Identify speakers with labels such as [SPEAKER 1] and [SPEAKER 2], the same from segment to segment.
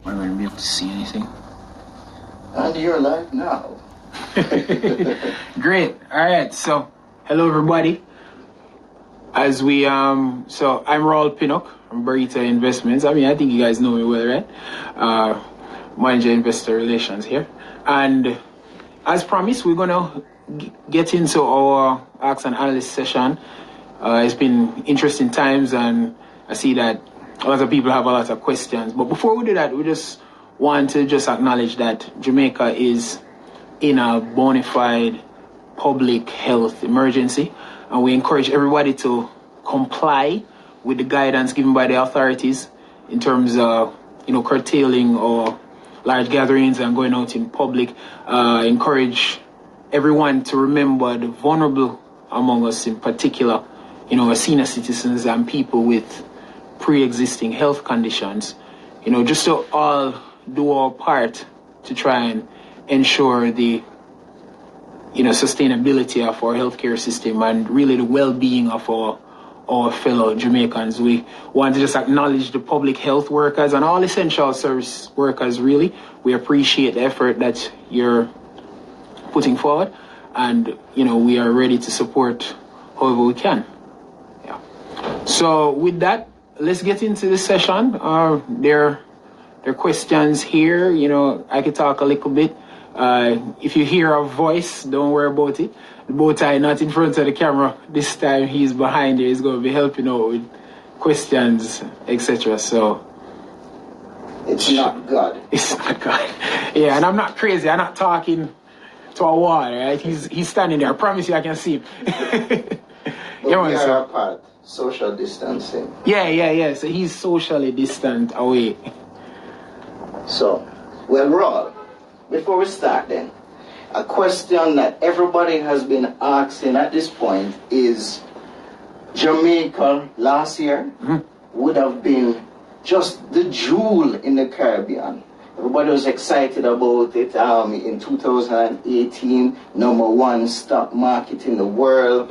[SPEAKER 1] Am I going to be able to see anything?
[SPEAKER 2] And you're live now.
[SPEAKER 1] Great. All right. So, hello everybody. As we so I'm Raul Pinnock from Burrito Investments. I mean, I think you guys know me well, right? Manager Investor Relations here, and as promised, we're gonna get into our Ask and Analyst session. It's been interesting times, and I see that a lot of people have a lot of questions. But before we do that, we just want to just acknowledge that Jamaica is in a bona fide public health emergency, and we encourage everybody to comply with the guidance given by the authorities in terms of, curtailing or large gatherings and going out in public. Encourage everyone to remember the vulnerable among us, in particular, senior citizens and people with pre-existing health conditions, just to all do our part to try and ensure the sustainability of our healthcare system and really the well-being of our fellow Jamaicans. We want to just acknowledge the public health workers and all essential service workers, really. We appreciate the effort that you're putting forward, and we are ready to support however we can. Yeah. So with that, let's get into the session. There are questions here. I could talk a little bit. If you hear a voice, don't worry about it. The bow tie not in front of the camera. This time he's behind you. He's going to be helping out with questions, etc. So
[SPEAKER 2] it's not God.
[SPEAKER 1] It's not God. Yeah, and I'm not crazy. I'm not talking to a wall, right? He's standing there. I promise you I can see him.
[SPEAKER 2] But we are apart. Social distancing.
[SPEAKER 1] Yeah. So he's socially distant away.
[SPEAKER 2] So, well, Raul, before we start then, a question that everybody has been asking at this point is, Jamaica last year would have been just the jewel in the Caribbean. Everybody was excited about it. In 2018, #1 stock market in the world.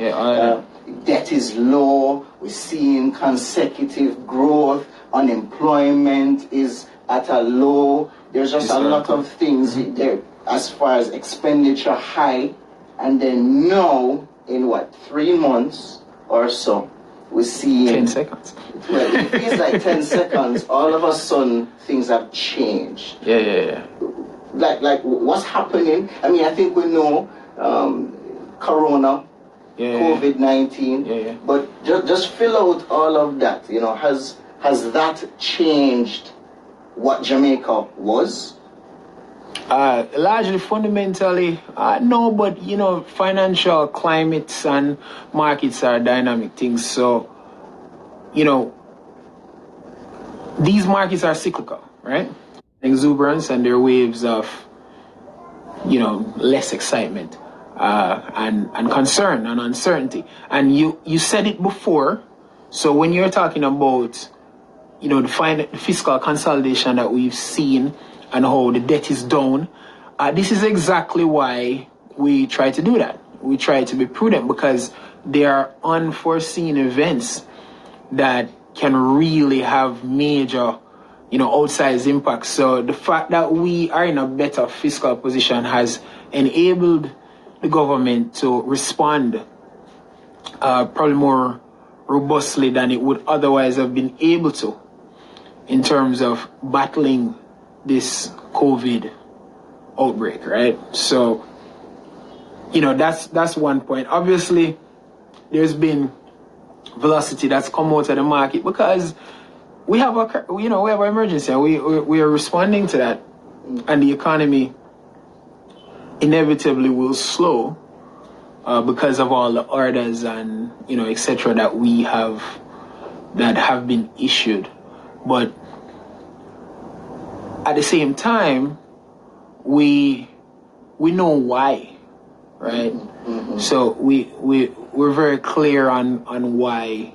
[SPEAKER 2] Debt is low. We're seeing consecutive growth. Unemployment is at a low. There's just a lot of things there as far as expenditure high. And then now, in 3 months or so, we're seeing
[SPEAKER 1] 10 seconds.
[SPEAKER 2] Well, it feels like 10 seconds. All of a sudden, things have changed.
[SPEAKER 1] Yeah.
[SPEAKER 2] Like what's happening? I mean, I think we know Corona, COVID-19.
[SPEAKER 1] Yeah.
[SPEAKER 2] But just fill out all of that. Has that changed what Jamaica was?
[SPEAKER 1] Largely, fundamentally, no, but financial climates and markets are dynamic things. So, these markets are cyclical, right? Exuberance, and there are waves of, less excitement and concern and uncertainty. And you said it before. So when you're talking about, the fiscal consolidation that we've seen and how the debt is down, this is exactly why we try to do that. We try to be prudent because there are unforeseen events that can really have major, outsized impacts. So the fact that we are in a better fiscal position has enabled the government to respond probably more robustly than it would otherwise have been able to in terms of battling this COVID outbreak, right? So, that's one point. Obviously, there's been velocity that's come out of the market because we have we have an emergency and we are responding to that, and the economy inevitably will slow because of all the orders and etc. that have been issued. But at the same time, we know why, right? So we're very clear on why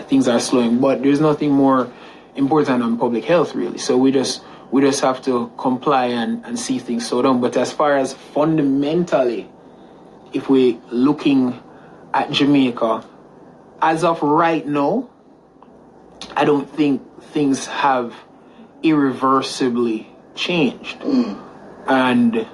[SPEAKER 1] things are slowing. But there's nothing more important than public health, really. So we just have to comply and see things slow down. But as far as fundamentally, if we're looking at Jamaica, as of right now, I don't think things have irreversibly changed. And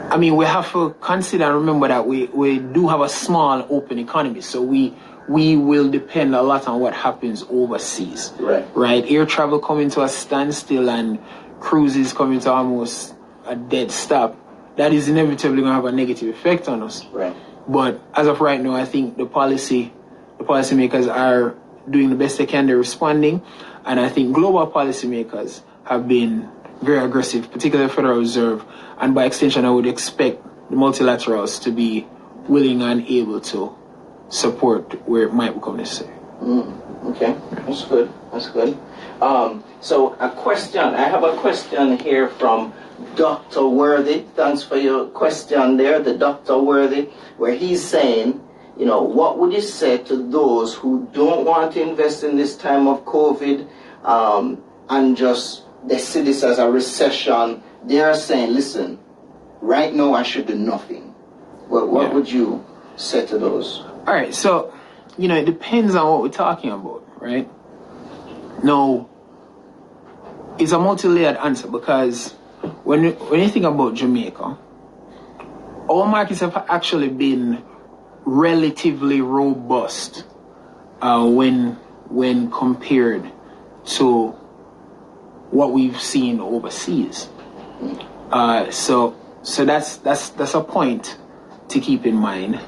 [SPEAKER 1] I mean, we have to consider and remember that we do have a small open economy, so we will depend a lot on what happens overseas. Right? Air travel coming to a standstill and cruises coming to almost a dead stop. That is inevitably going to have a negative effect on us.
[SPEAKER 2] Right.
[SPEAKER 1] But as of right now, I think the policymakers are doing the best they can. They're responding, and I think global policymakers have been very aggressive, particularly the Federal Reserve, and by extension, I would expect the multilaterals to be willing and able to support where it might become necessary.
[SPEAKER 2] Okay, that's good. That's good. So a question. I have a question here from Dr. Worthy. Thanks for your question there, the Dr. Worthy, where he's saying, you know, what would you say to those who don't want to invest in this time of COVID and just they see this as a recession? They are saying, listen, right now I should do nothing. Well, what would you say to those?
[SPEAKER 1] All right, so, you know, it depends on what we're talking about, right? No, it's a multi-layered answer because when you think about Jamaica, our markets have actually been relatively robust when compared to what we've seen overseas. So that's a point to keep in mind.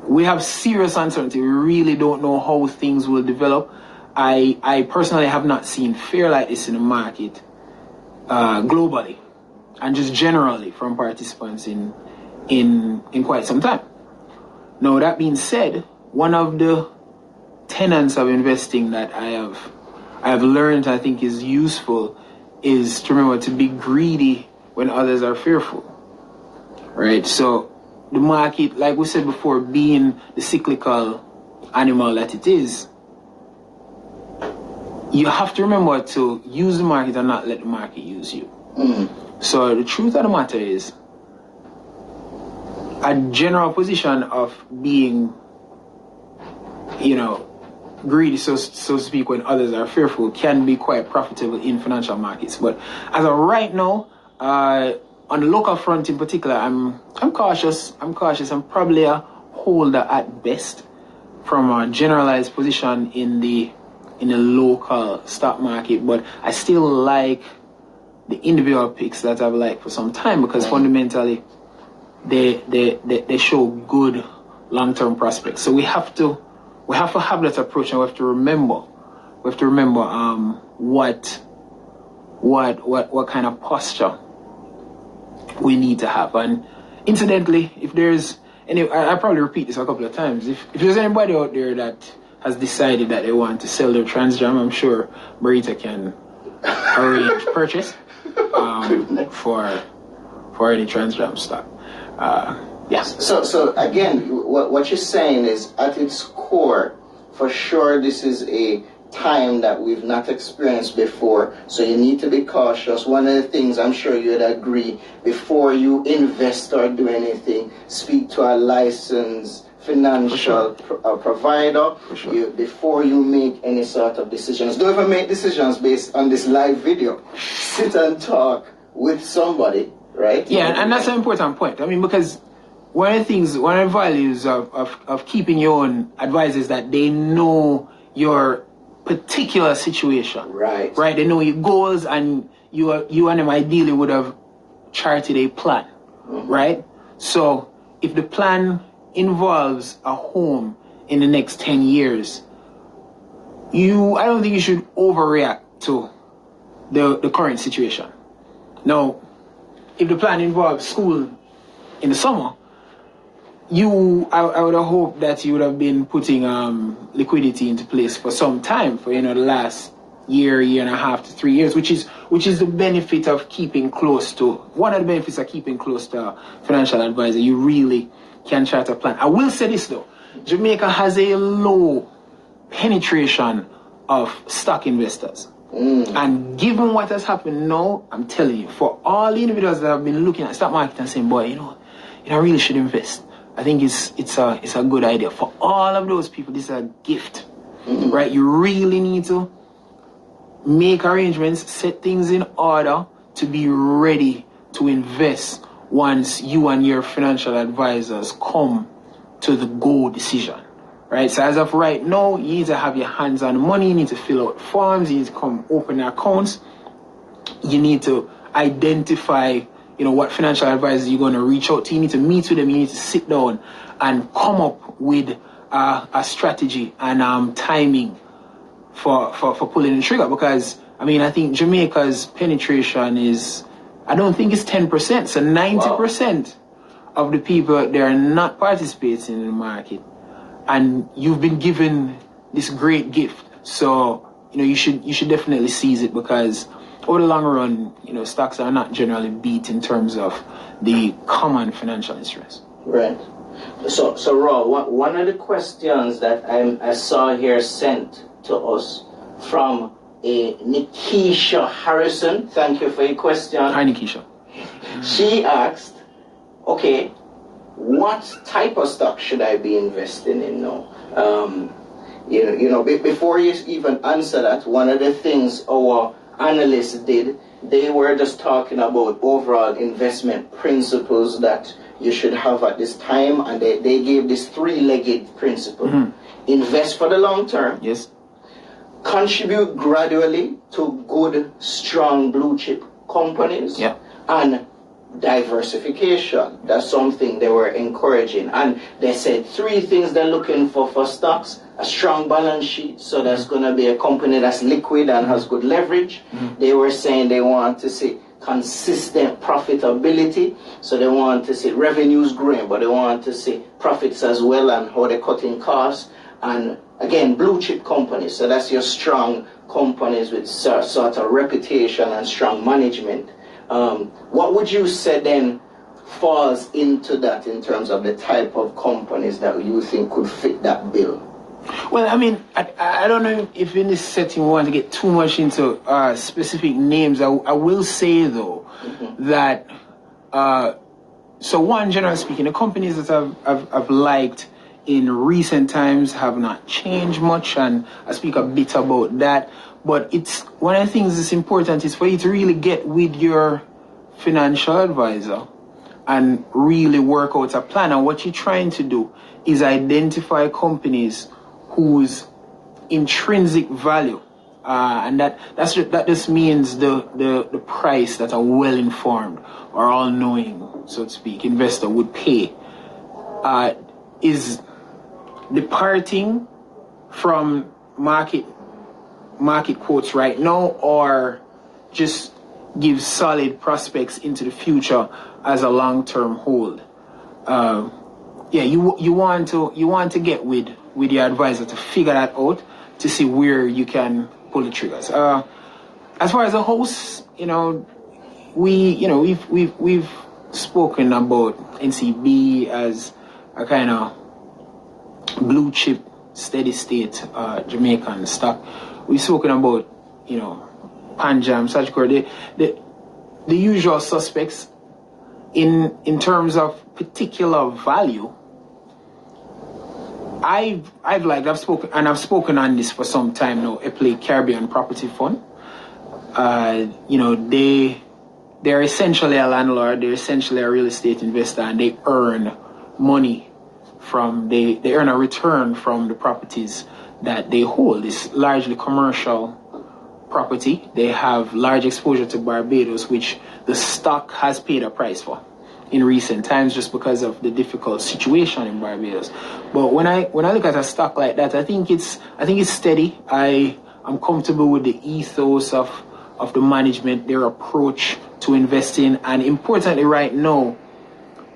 [SPEAKER 1] We have serious uncertainty. We really don't know how things will develop. I personally have not seen fear like this in the market globally and just generally from participants in quite some time. Now, that being said, one of the tenets of investing that I have learned, I think is useful, is to remember to be greedy when others are fearful, right? So the market, like we said before, being the cyclical animal that it is, you have to remember to use the market and not let the market use you. So the truth of the matter is, a general position of being, you know, greedy, so to speak, when others are fearful, can be quite profitable in financial markets. But as of right now, on the local front in particular, I'm cautious. I'm probably a holder at best from a generalized position in the local stock market. But I still like the individual picks that I've liked for some time because fundamentally they show good long-term prospects. So we have to have that approach, and we have to remember what kind of posture we need to have. And incidentally, if there's any, I probably repeat this a couple of times, if there's anybody out there that has decided that they want to sell their Transjam, I'm sure Marita can arrange purchase for any Transjam stock. Yes.
[SPEAKER 2] So again, what you're saying is, at its core, for sure, this is a time that we've not experienced before. So you need to be cautious. One of the things I'm sure you'd agree, before you invest or do anything, speak to a licensed financial provider. Before you make any sort of decisions. Don't even make decisions based on this live video. Sit and talk with somebody, right?
[SPEAKER 1] Yeah, and that's an important point. I mean, because one of the values of keeping your own advisors is that they know your particular situation.
[SPEAKER 2] Right.
[SPEAKER 1] They know your goals, and you and them ideally would have charted a plan. Right? So if the plan involves a home in the next 10 years, I don't think you should overreact to the current situation. Now, if the plan involves school in the summer, I would have hoped that you would have been putting liquidity into place for some time, for the last year and a half to 3 years, which is the benefit of keeping close to one of the benefits of keeping close to a financial advisor. You really can chart a plan. I will say this though, Jamaica has a low penetration of stock investors. And given what has happened now, I'm telling you, for all the individuals that have been looking at stock market and saying, boy, I really should invest, I think it's a good idea. For all of those people, this is a gift, right? You really need to make arrangements, set things in order to be ready to invest once you and your financial advisors come to the go decision. Right? So as of right now, you need to have your hands on the money, you need to fill out forms, you need to come open accounts, you need to identify, what financial advisors you're going to reach out to. You need to meet with them, you need to sit down and come up with a strategy and timing for pulling the trigger. Because I think Jamaica's penetration I don't think it's 10%. So 90% of the people out there are not participating in the market. And you've been given this great gift. So, you should definitely seize it, because over the long run, stocks are not generally beat in terms of the common financial instruments.
[SPEAKER 2] Right. So Raul, one of the questions that I saw here sent to us from a Nikisha Harrison. Thank you for your question.
[SPEAKER 1] Hi, Nikisha.
[SPEAKER 2] She asked, okay, what type of stock should I be investing in now? Before you even answer that, one of the things our analysts did, they were just talking about overall investment principles that you should have at this time, and they gave this three-legged principle. Mm-hmm. Invest for the long term.
[SPEAKER 1] Yes.
[SPEAKER 2] Contribute gradually to good, strong blue chip companies.
[SPEAKER 1] Yeah.
[SPEAKER 2] And diversification. That's something they were encouraging. And they said three things they're looking for stocks: a strong balance sheet, so that's going to be a company that's liquid and has good leverage. Mm-hmm. They were saying they want to see consistent profitability, so they want to see revenues growing, but they want to see profits as well and how they're cutting costs. And again, blue chip companies, so that's your strong companies with sort of reputation and strong management. What would you say then falls into that in terms of the type of companies that you think could fit that bill?
[SPEAKER 1] Well, I don't know if in this setting we want to get too much into specific names. I will say, though, mm-hmm. that, so one, generally speaking, the companies that I've liked in recent times have not changed much, and I speak a bit about that. But it's one of the things that's important is for you to really get with your financial advisor and really work out a plan. And what you're trying to do is identify companies whose intrinsic value, and that just means the price that a well-informed or all-knowing, so to speak, investor would pay, is departing from market quotes right now, or just give solid prospects into the future as a long-term hold. You want to get with your advisor to figure that out, to see where you can pull the triggers. As far as a host, we've spoken about NCB as a kind of blue chip, steady state Jamaican stock. We've spoken about, Panjam, Sajkor, the usual suspects. In terms of particular value, I've spoken on this for some time now. Epley Caribbean Property Fund. They're essentially a landlord. They're essentially a real estate investor, and they earn money they earn a return from the properties that they hold. It's largely commercial property. They have large exposure to Barbados, which the stock has paid a price for in recent times, just because of the difficult situation in Barbados. But when I look at a stock like that, I think it's steady. I'm comfortable with the ethos of the management, their approach to investing, and importantly, right now,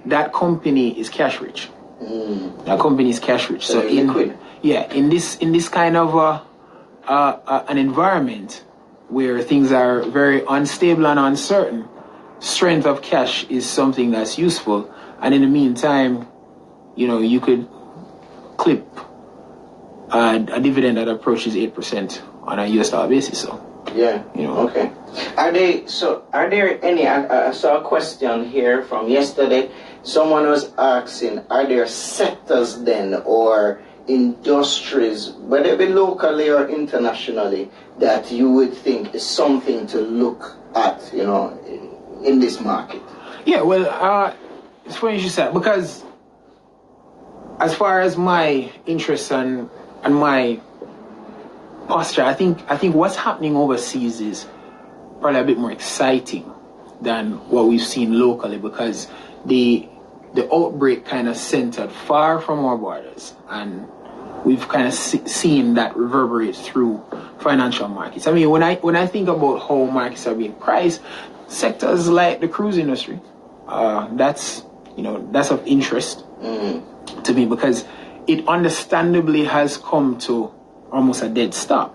[SPEAKER 1] that company is cash rich. That company is cash rich. So in this kind of an environment where things are very unstable and uncertain, strength of cash is something that's useful. And in the meantime, you could clip a dividend that approaches 8% on a US dollar basis. So
[SPEAKER 2] okay. Are there any? I saw a question here from yesterday. Someone was asking, are there sectors then or industries, whether it be locally or internationally, that you would think is something to look at, you know, in this market?
[SPEAKER 1] Yeah, well, it's funny you should say that, because as far as my interest and my posture, I think what's happening overseas is probably a bit more exciting than what we've seen locally, because the outbreak kind of centered far from our borders, and we've kind of seen that reverberate through financial markets. I mean, when I think about how markets are being priced, sectors like the cruise industry, that's of interest to me, because it understandably has come to almost a dead stop.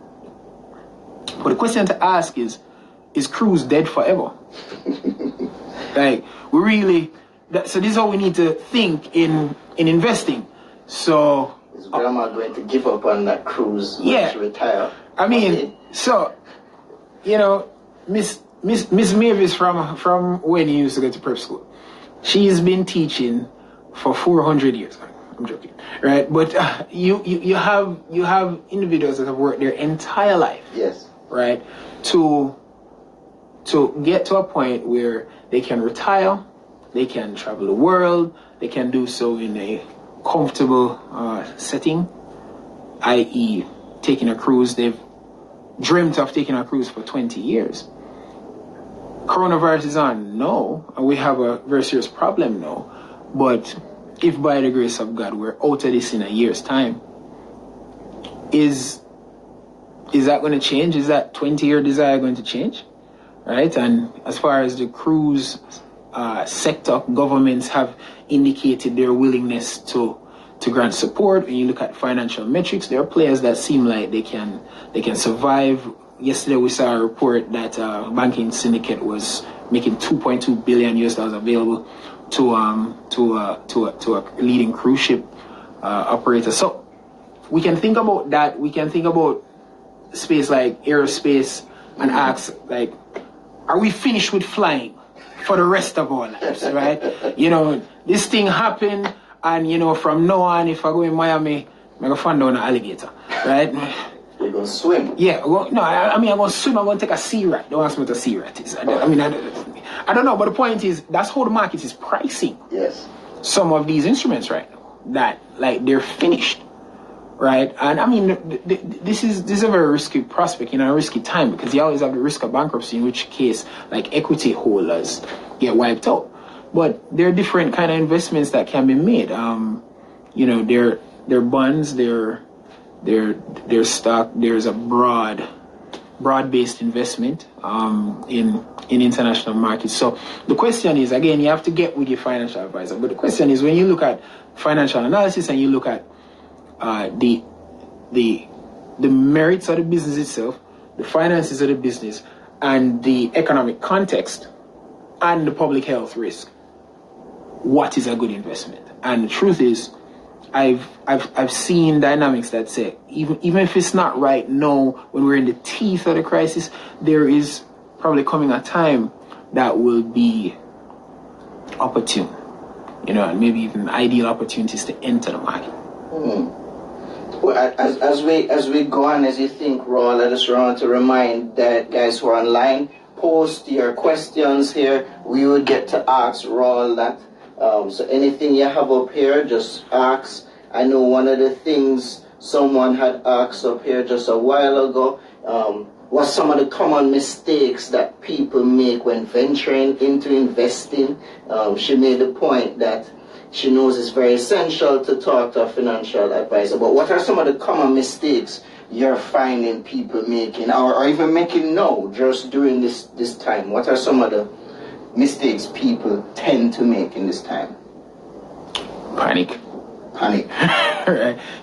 [SPEAKER 1] But the question to ask is cruise dead forever? Like, so this is how we need to think in investing. So
[SPEAKER 2] is grandma going to give up on that cruise when she retire?
[SPEAKER 1] I mean, so, you know, Miss Mavis from when you used to go to prep school, she's been teaching for 400 years. I'm joking, right? But you have individuals that have worked their entire life,
[SPEAKER 2] yes,
[SPEAKER 1] right, to get to a point where they can retire, they can travel the world, they can do so in a comfortable setting, i.e. taking a cruise. They've dreamt of taking a cruise for 20 years. Coronavirus is on? No. And we have a very serious problem now. But if by the grace of God we're out of this in a year's time, is that going to change? Is that 20-year desire going to change? Right? And as far as the cruise sector, governments have indicated their willingness to grant support. When you look at financial metrics, there are players that seem like they can survive. Yesterday we saw a report that banking syndicate was making $2.2 billion available to a leading cruise ship operator. So we can think about that. We can think about space like aerospace and ask, like, are we finished with flying for the rest of our lives, right? You know, this thing happened, and, you know, from now on, if I go in Miami, I'm going to find down an alligator, right?
[SPEAKER 2] You're going to swim?
[SPEAKER 1] Yeah, I'm going to swim. I'm going to take a sea rat. Don't ask me what a sea rat is. I don't know, but the point is, that's how the market is pricing.
[SPEAKER 2] Yes.
[SPEAKER 1] Some of these instruments right now, that, like, they're finished, right? And I mean, this is a very risky prospect, a risky time, because you always have the risk of bankruptcy, in which case, like, equity holders get wiped out. But there are different kind of investments that can be made. They're bonds, they're stock. There's a broad-based investment in international markets. So the question is, again, you have to get with your financial advisor. But the question is, when you look at financial analysis and you look at the merits of the business itself, the finances of the business, and the economic context, and the public health risk, what is a good investment? And the truth is, I've seen dynamics that say, even if it's not right now, when we're in the teeth of the crisis, there is probably coming a time that will be opportune, and maybe even ideal opportunities to enter the market.
[SPEAKER 2] Well, as we go on, as you think, Raul, I just want to remind that guys who are online, post your questions here. We would get to ask Raul that. So anything you have up here, just ask. I know one of the things someone had asked up here just a while ago was some of the common mistakes that people make when venturing into investing. She made the point that she knows it's very essential to talk to a financial advisor. But what are some of the common mistakes you're finding people making, or even making now, just during this time? What are some of the mistakes people tend to make in this time?
[SPEAKER 1] Panic. Right.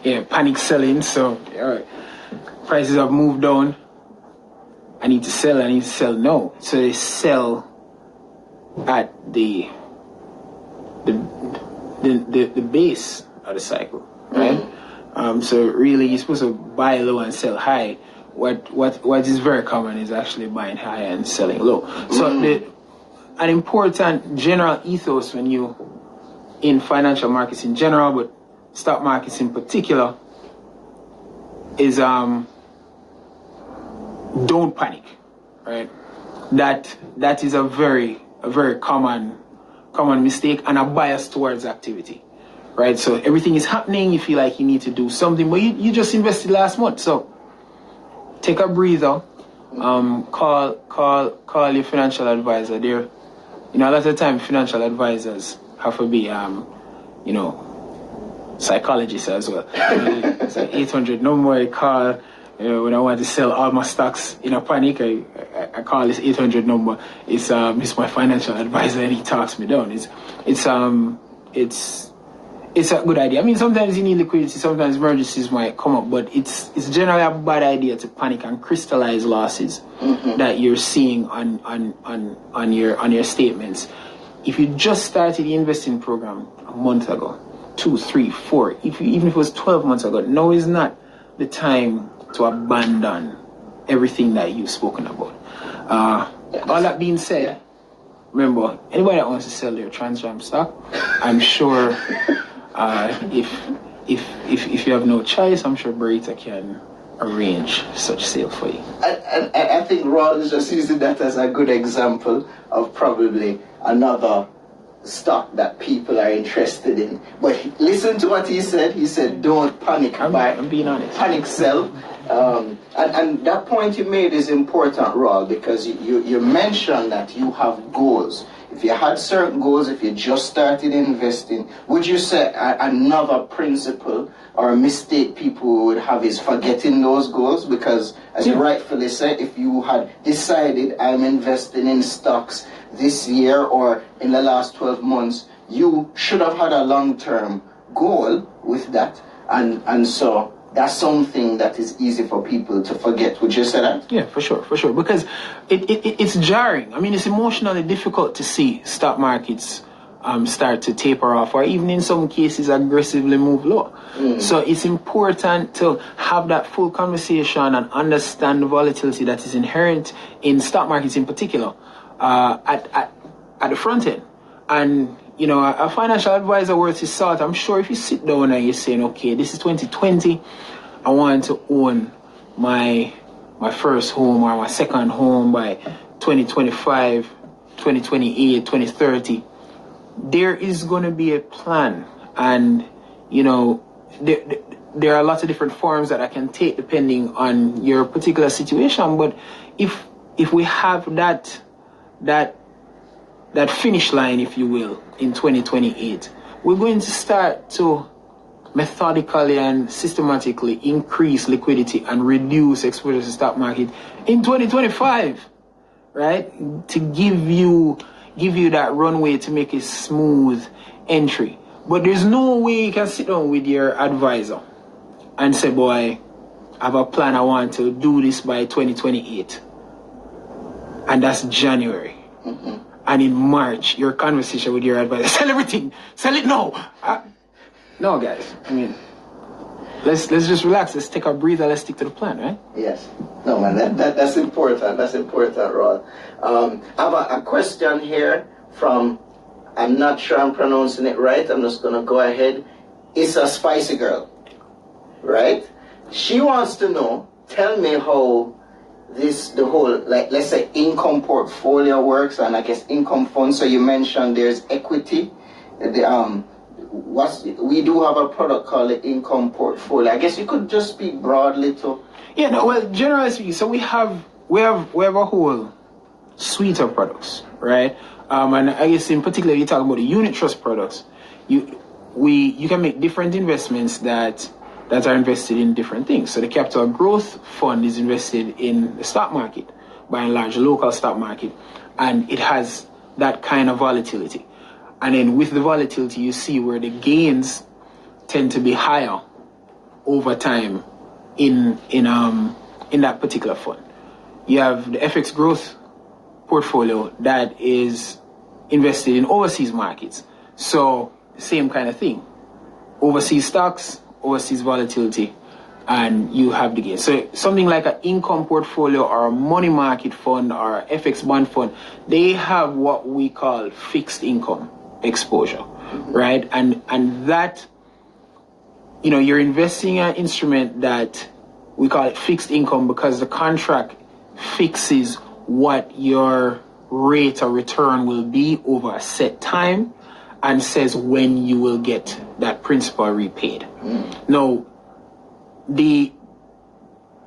[SPEAKER 1] Yeah, panic selling. So, prices have moved down. I need to sell now. So they sell at the base of the cycle, right? So really, you're supposed to buy low and sell high. What is very common is actually buying high and selling low. So an important general ethos when you in financial markets in general, but stock markets in particular, is don't panic, right? That is a very common mistake and a bias towards activity, right? So everything is happening, you feel like you need to do something, but you just invested last month. So take a breather, call your financial advisor. There, a lot of the time financial advisors have to be psychologists as well. It's an 800 number I call. When I want to sell all my stocks in a panic, I call this 800 number. It's my financial advisor, and he talks me down. It's a good idea. I mean, sometimes you need liquidity, sometimes emergencies might come up, but it's generally a bad idea to panic and crystallize losses that you're seeing on your statements. If you just started the investing program a month ago, 2, 3, 4, even if it was 12 months ago, now is not the time to abandon everything that you've spoken about. All that being said, remember, anybody that wants to sell their Transjam stock, I'm sure if you have no choice, I'm sure Berita can arrange such sale for you.
[SPEAKER 2] I think Raul is just using that as a good example of probably another stock that people are interested in. But listen to what he said. He said, don't panic.
[SPEAKER 1] I'm being honest.
[SPEAKER 2] Panic sell. And that point you made is important, Raul, because you mentioned that you have goals. If you had certain goals, if you just started investing, would you say another principle or a mistake people would have is forgetting those goals? Because, as you rightfully said, if you had decided I'm investing in stocks this year or in the last 12 months, you should have had a long-term goal with that. And so that's something that is easy for people to forget. Would you say that?
[SPEAKER 1] Yeah, for sure. Because it's jarring. I mean, it's emotionally difficult to see stock markets start to taper off, or even in some cases aggressively move low. So it's important to have that full conversation and understand the volatility that is inherent in stock markets in particular at the front end. And a financial advisor worth his salt. I'm sure if you sit down and you're saying, okay, this is 2020, I want to own my first home or my second home by 2025, 2028, 2030, there is going to be a plan. And, there are lots of different forms that I can take depending on your particular situation. But if we have that finish line, if you will, in 2028, we're going to start to methodically and systematically increase liquidity and reduce exposure to the stock market in 2025, right? To give you that runway to make a smooth entry. But there's no way you can sit down with your advisor and say, boy, I have a plan, I want to do this by 2028. And that's January. And in March, your conversation with your advisor, sell everything, sell it now. No, guys. I mean, let's just relax. Let's take a breather. Let's stick to the plan, right?
[SPEAKER 2] Yes. No, man. That's important. That's important, Rod. I have a question here from. I'm not sure I'm pronouncing it right. I'm just gonna go ahead. It's a spicy girl, right? She wants to know. Tell me how the whole, like, let's say, income portfolio works, and I guess income funds. So you mentioned there's equity. We do have a product called the income portfolio. I guess you could just speak broadly to.
[SPEAKER 1] Yeah, no, well, generally speaking, so we have a whole suite of products, right? And I guess in particular, you talk about the unit trust products. You can make different investments that are invested in different things. So the capital growth fund is invested in the stock market, by and large, local stock market, and it has that kind of volatility. And then with the volatility, you see where the gains tend to be higher over time in that particular fund. You have the FX growth portfolio that is invested in overseas markets. So same kind of thing. Overseas stocks, overseas volatility, and you have the gain. So something like an income portfolio or a money market fund or FX bond fund, they have what we call fixed income exposure, right? And that, you're investing in an instrument that we call it fixed income because the contract fixes what your rate of return will be over a set time and says when you will get that principal repaid. Now, the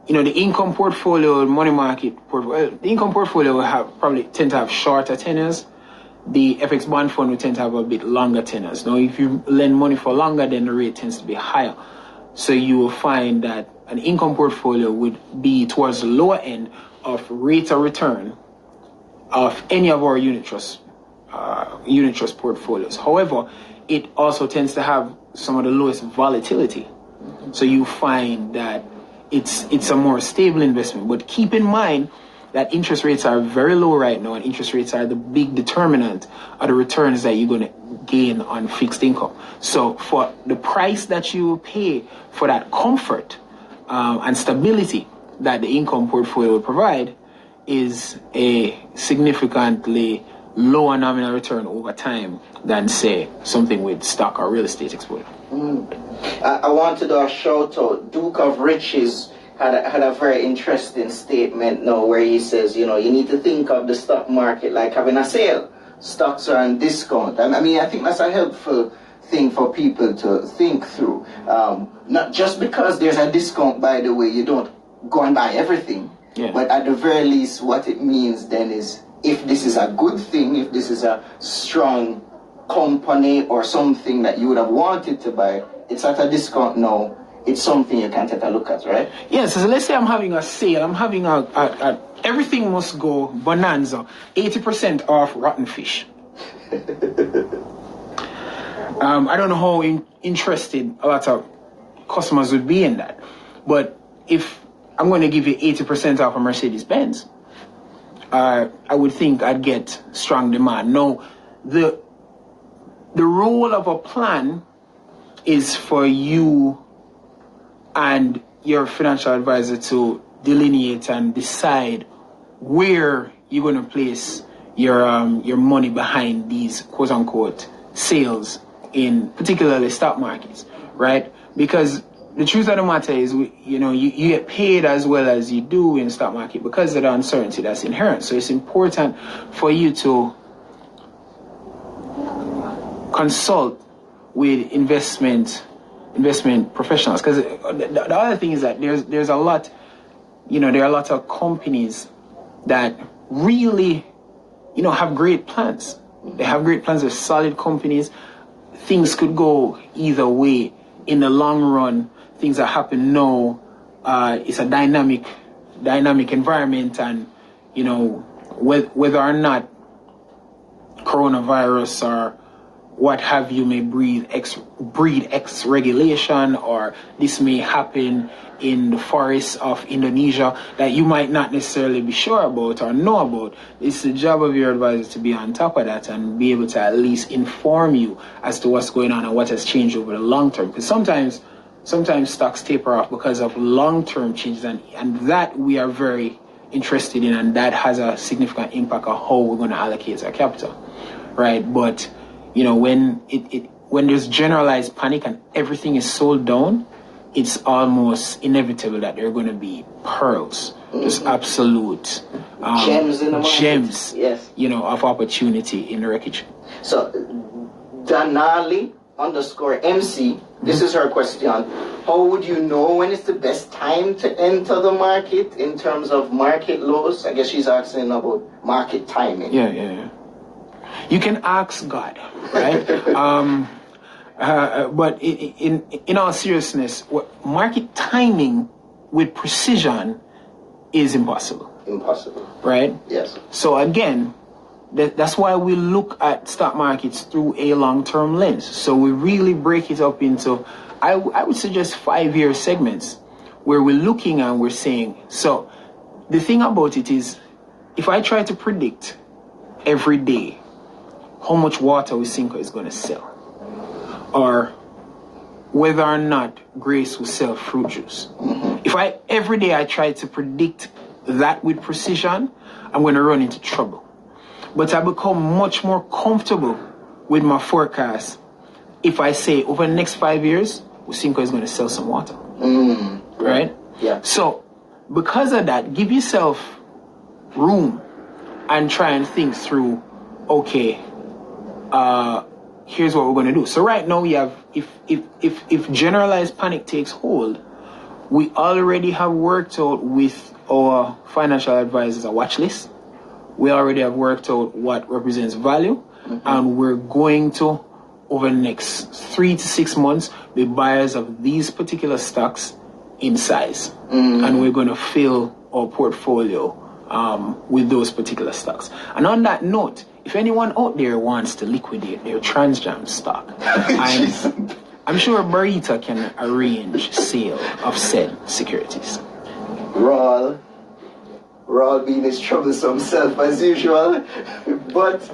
[SPEAKER 1] income portfolio, money market portfolio, the income portfolio will probably tend to have shorter tenors. The FX bond fund will tend to have a bit longer tenors. Now, if you lend money for longer, then the rate tends to be higher. So you will find that an income portfolio would be towards the lower end of rate of return of any of our unit trust portfolios. However, it also tends to have some of the lowest volatility. So you find that it's a more stable investment. But keep in mind that interest rates are very low right now, and interest rates are the big determinant of the returns that you're going to gain on fixed income. So for the price that you pay for that comfort and stability that the income portfolio will provide is a significantly lower nominal return over time than, say, something with stock or real estate exposure.
[SPEAKER 2] I want to do a shout out. Duke of Riches had a very interesting statement now where he says, you need to think of the stock market like having a sale. Stocks are on discount. I mean, I think that's a helpful thing for people to think through. Not just because there's a discount, by the way, you don't go and buy everything.
[SPEAKER 1] Yeah.
[SPEAKER 2] But at the very least, what it means then is if this is a good thing, if this is a strong company or something that you would have wanted to buy, it's at a discount now. It's something you can take a look at, right?
[SPEAKER 1] Yes, so let's say I'm having a sale. I'm having a everything must go bonanza, 80% off rotten fish. I don't know how interested a lot of customers would be in that. But if I'm going to give you 80% off a Mercedes-Benz, I would think I'd get strong demand. Now, the role of a plan is for you and your financial advisor to delineate and decide where you're going to place your money behind these quote-unquote sales in particularly stock markets, right? Because the truth of the matter is, you get paid as well as you do in the stock market because of the uncertainty that's inherent. So it's important for you to consult with investment professionals, because the other thing is that there's a lot, there are a lot of companies that really, have great plans. They have great plans. They're solid companies. Things could go either way in the long run. Things that happen now. It's a dynamic environment, and whether or not coronavirus or what have you may breed X regulation, or this may happen in the forests of Indonesia that you might not necessarily be sure about or know about. It's the job of your advisor to be on top of that and be able to at least inform you as to what's going on and what has changed over the long term. Because sometimes stocks taper off because of long-term changes, and that we are very interested in, and that has a significant impact on how we're going to allocate our capital, right? But when there's generalized panic and everything is sold down, it's almost inevitable that there are going to be pearls, just absolute
[SPEAKER 2] gems in the market.
[SPEAKER 1] Gems,
[SPEAKER 2] yes,
[SPEAKER 1] of opportunity in the wreckage.
[SPEAKER 2] So, Danali_MC, this is her question. How would you know when it's the best time to enter the market in terms of market lows? I guess she's asking about market timing.
[SPEAKER 1] Yeah. You can ask God, right? But in all seriousness, market timing with precision is impossible. Impossible. Right?
[SPEAKER 2] Yes.
[SPEAKER 1] So again, that's why we look at stock markets through a long-term lens. So we really break it up into, I would suggest 5-year segments where we're looking and we're saying, so the thing about it is, if I try to predict every day how much water Wisynco is going to sell, or whether or not Grace will sell fruit juice. If every day I try to predict that with precision, I'm going to run into trouble. But I become much more comfortable with my forecast if I say over the next 5 years, Wisynco is going to sell some water. Right?
[SPEAKER 2] Yeah.
[SPEAKER 1] So because of that, give yourself room and try and think through, okay, here's what we're going to do. So right now we have, if generalized panic takes hold, we already have worked out with our financial advisors a watch list. We already have worked out what represents value, and we're going to, over the next 3 to 6 months, be buyers of these particular stocks in size. And we're going to fill our portfolio with those particular stocks. And on that note, if anyone out there wants to liquidate their Transjam stock, I'm sure Barita can arrange sale of said securities.
[SPEAKER 2] Raul being his troublesome self as usual. But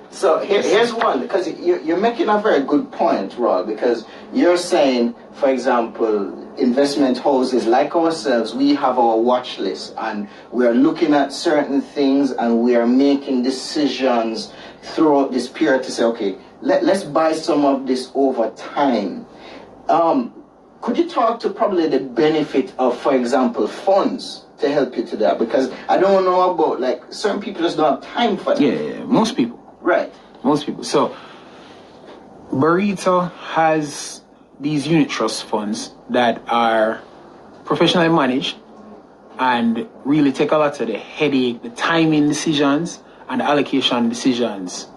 [SPEAKER 2] so here's one, because you're making a very good point, Raul, because you're saying, for example, investment houses like ourselves, we have our watch list and we're looking at certain things and we are making decisions throughout this period to say, okay, let's buy some of this over time. Could you talk to probably the benefit of, for example, funds to help you to that? Because I don't know about, like, certain people just don't have time for that.
[SPEAKER 1] Yeah, most people.
[SPEAKER 2] Right.
[SPEAKER 1] Most people. So, Barita has these unit trust funds that are professionally managed and really take a lot of the headache, the timing decisions, and the allocation decisions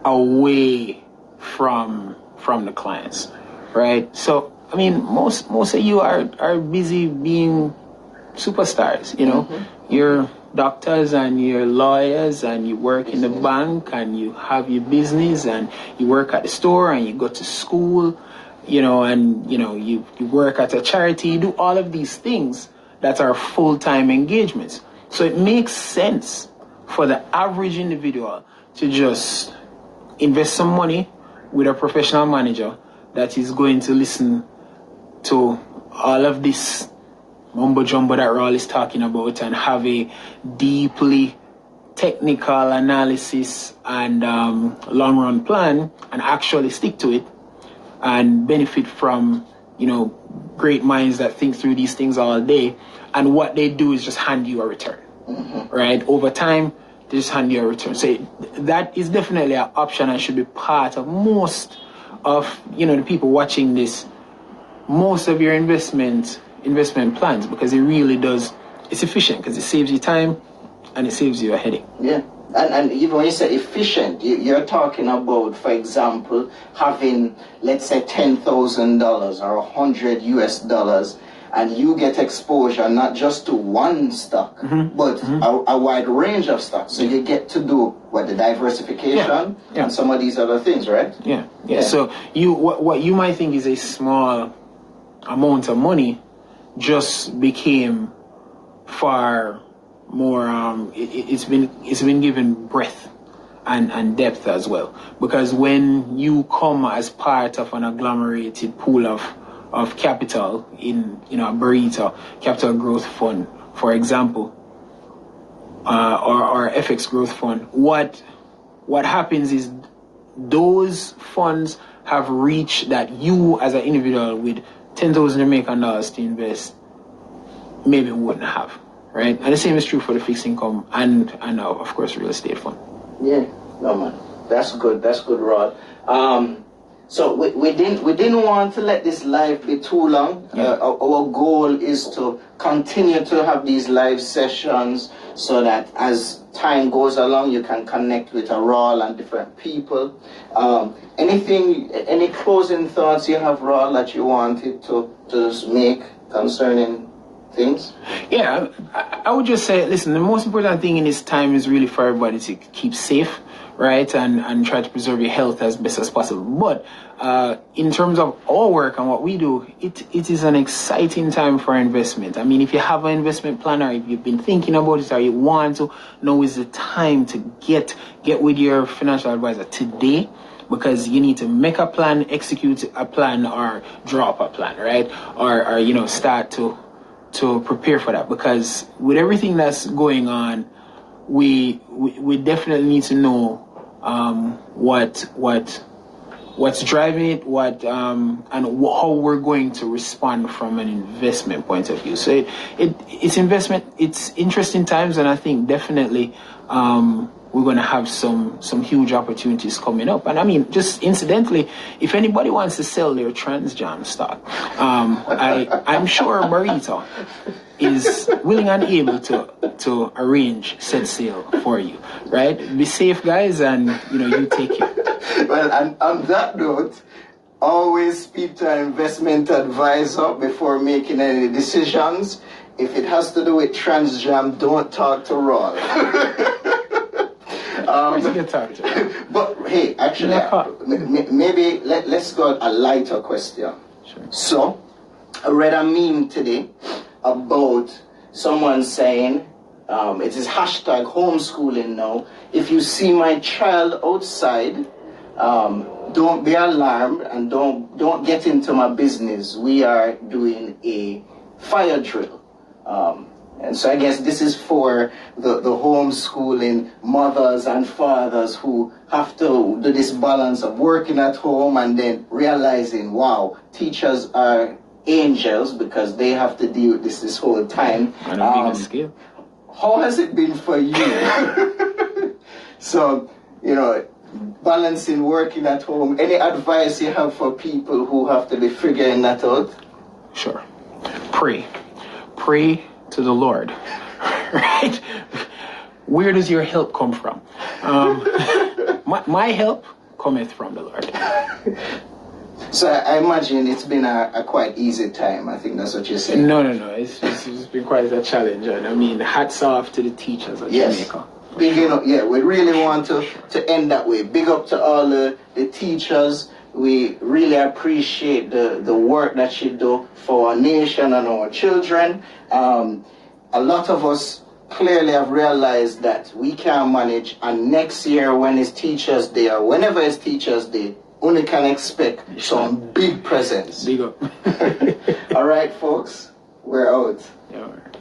[SPEAKER 1] away from the clients, right? So, I mean, most of you are busy being superstars, you know. You're doctors and you're lawyers and you work in the bank and you have your business and you work at the store and you go to school, you know, and, you know, you work at a charity. You do all of these things that are full-time engagements. So it makes sense for the average individual to just invest some money with a professional manager that is going to listen to all of this mumbo jumbo that Raul is talking about and have a deeply technical analysis and long run plan and actually stick to it and benefit from, you know, great minds that think through these things all day. And what they do is just hand you a return, right? Over time, they just hand you a return. So that is definitely an option and should be part of most of, you know, the people watching this, most of your investment plans, because it really does, it's efficient because it saves you time and it saves you a headache.
[SPEAKER 2] Yeah. And even when you say efficient, you're talking about, for example, having, let's say, $10,000 or $100 and you get exposure not just to one stock, but a wide range of stocks. So you get to do what, the diversification and some of these other things, right?
[SPEAKER 1] Yeah. So what you might think is a small amount of money just became far more. It's been given breadth and depth as well, because when you come as part of an agglomerated pool of capital in, you know, a Barita capital growth fund, for example, or FX growth fund, what happens is those funds have reached that you as an individual with 10,000 Jamaican dollars to invest maybe wouldn't have, right? And the same is true for the fixed income and of course real estate fund.
[SPEAKER 2] Yeah, no man, that's good, Rod. So we didn't want to let this live be too long. Our goal is to continue to have these live sessions so that as time goes along, you can connect with Raul and different people. Any closing thoughts you have, Raul, that you wanted to just make concerning things?
[SPEAKER 1] Yeah, I would just say, listen, the most important thing in this time is really for everybody to keep safe, right? And try to preserve your health as best as possible. But in terms of our work and what we do, it is an exciting time for investment. I mean, if you have an investment plan or if you've been thinking about it or you want to, now is the time to get with your financial advisor today, because you need to make a plan, execute a plan, or draw up a plan, right? Or you know, start to prepare for that, because with everything that's going on, we definitely need to know what what's driving it, how we're going to respond from an investment point of view. So it's investment. It's interesting times, and I think definitely we're going to have some huge opportunities coming up. And I mean, just incidentally, if anybody wants to sell their TransJam stock, I'm sure Burrito is willing and able to arrange said sale for you, right? Be safe, guys, and you take care.
[SPEAKER 2] Well, and on that note, always speak to an investment advisor before making any decisions. If it has to do with TransJam, don't talk to Raul. But hey, actually, maybe let's go a lighter question.
[SPEAKER 1] Sure.
[SPEAKER 2] So, I read a meme today about someone saying, it is hashtag homeschooling now. If you see my child outside, don't be alarmed and don't get into my business. We are doing a fire drill. And so I guess this is for the homeschooling mothers and fathers who have to do this balance of working at home and then realizing, wow, teachers are angels because they have to deal with this whole time.
[SPEAKER 1] And a bigger scale.
[SPEAKER 2] How has it been for you? So, balancing working at home. Any advice you have for people who have to be figuring that out?
[SPEAKER 1] Sure. Pray to the Lord. Right? Where does your help come from? My help cometh from the Lord.
[SPEAKER 2] So I imagine it's been a quite easy time. I think that's what you're saying.
[SPEAKER 1] No. It's been quite a challenge. And I mean, hats off to the teachers of Jamaica.
[SPEAKER 2] Big up, yeah, we really want to end that way. Big up to all the teachers. We really appreciate the work that you do for our nation and our children. A lot of us clearly have realized that we can't manage, and next year when it's Teachers Day or whenever it's Teachers Day, only can expect some big presents.
[SPEAKER 1] Big up.
[SPEAKER 2] All right, folks, we're out.
[SPEAKER 1] Yeah, all right.